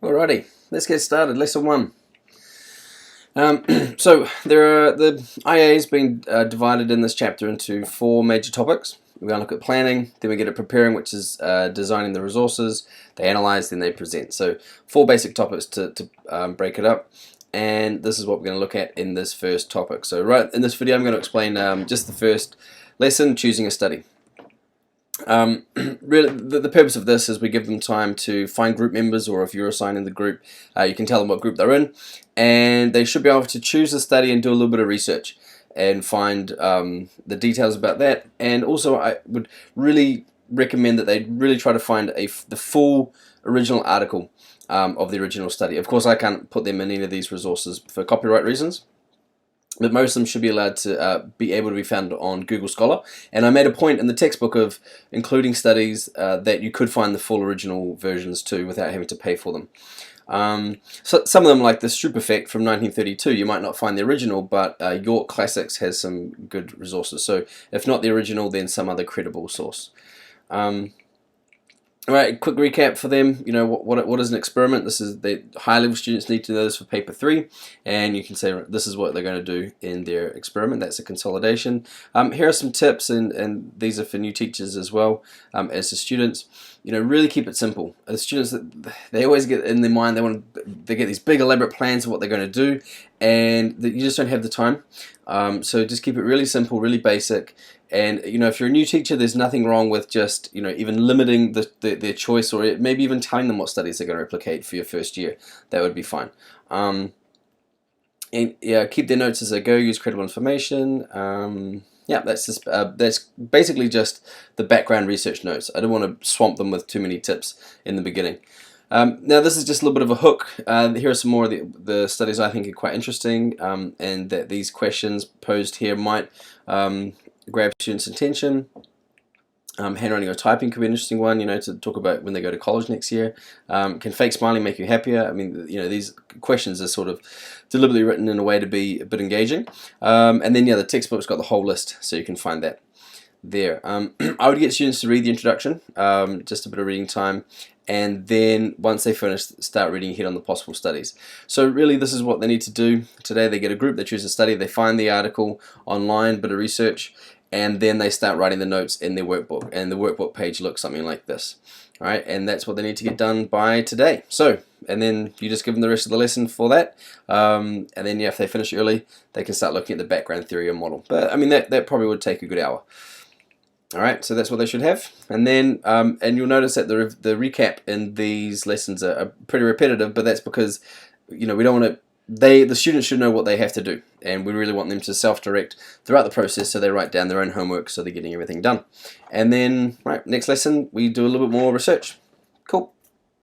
Alrighty, let's get started. Lesson 1. So the IA has been divided in this chapter into 4 major topics. We're going to look at planning, then we get at preparing, which is designing the resources, they analyze, then they present. So 4 basic topics to break it up, and this is what we're going to look at in this first topic. So right in this video I'm going to explain just the first lesson, choosing a study. Really, the purpose of this is we give them time to find group members, or if you're assigned in the group, you can tell them what group they're in, and they should be able to choose a study and do a little bit of research and find the details about that. And also, I would really recommend that they really try to find the full original article of the original study. Of course, I can't put them in any of these resources for copyright reasons, but most of them should be allowed to be able to be found on Google Scholar. And I made a point in the textbook of including studies that you could find the full original versions too without having to pay for them. So some of them, like the Stroop Effect from 1932, you might not find the original, but York Classics has some good resources. So if not the original, then some other credible source. Alright, quick recap for them. You know, what is an experiment? This is the high level students need to know this for paper 3, and you can say this is what they're going to do in their experiment. That's a consolidation. Here are some tips, and these are for new teachers as well as the students. You know, really keep it simple. The students, they always get in their mind, they get these big elaborate plans of what they're going to do, and you just don't have the time. So just keep it really simple, really basic. And you know, if you're a new teacher, there's nothing wrong with just, you know, even limiting their choice, or maybe even telling them what studies they're going to replicate for your first year. That would be fine. And yeah, keep their notes as they go. Use credible information. Yeah, that's basically just the background research notes. I don't want to swamp them with too many tips in the beginning. Now this is just a little bit of a hook. Here are some more of the studies I think are quite interesting, and that these questions posed here might grab students' attention. Handwriting or typing could be an interesting one, you know, to talk about when they go to college next year. Can fake smiling make you happier? I mean, you know, these questions are sort of deliberately written in a way to be a bit engaging. And then, yeah, the textbook's got the whole list, so you can find that there. I would get students to read the introduction, just a bit of reading time, and then once they finish, start reading ahead on the possible studies. So really, this is what they need to do today. They get a group, they choose a study, they find the article online, bit of research, and then they start writing the notes in their workbook, and the workbook page looks something like this. All right, and that's what they need to get done by today. So, and then you just give them the rest of the lesson for that, and then yeah, if they finish early, they can start looking at the background theory or model. But I mean, that probably would take a good hour. Alright, so that's what they should have. And then, and you'll notice that the recap in these lessons are pretty repetitive, but that's because, you know, we don't want to, the students should know what they have to do, and we really want them to self-direct throughout the process, so they write down their own homework so they're getting everything done. And then, right, next lesson, we do a little bit more research. Cool.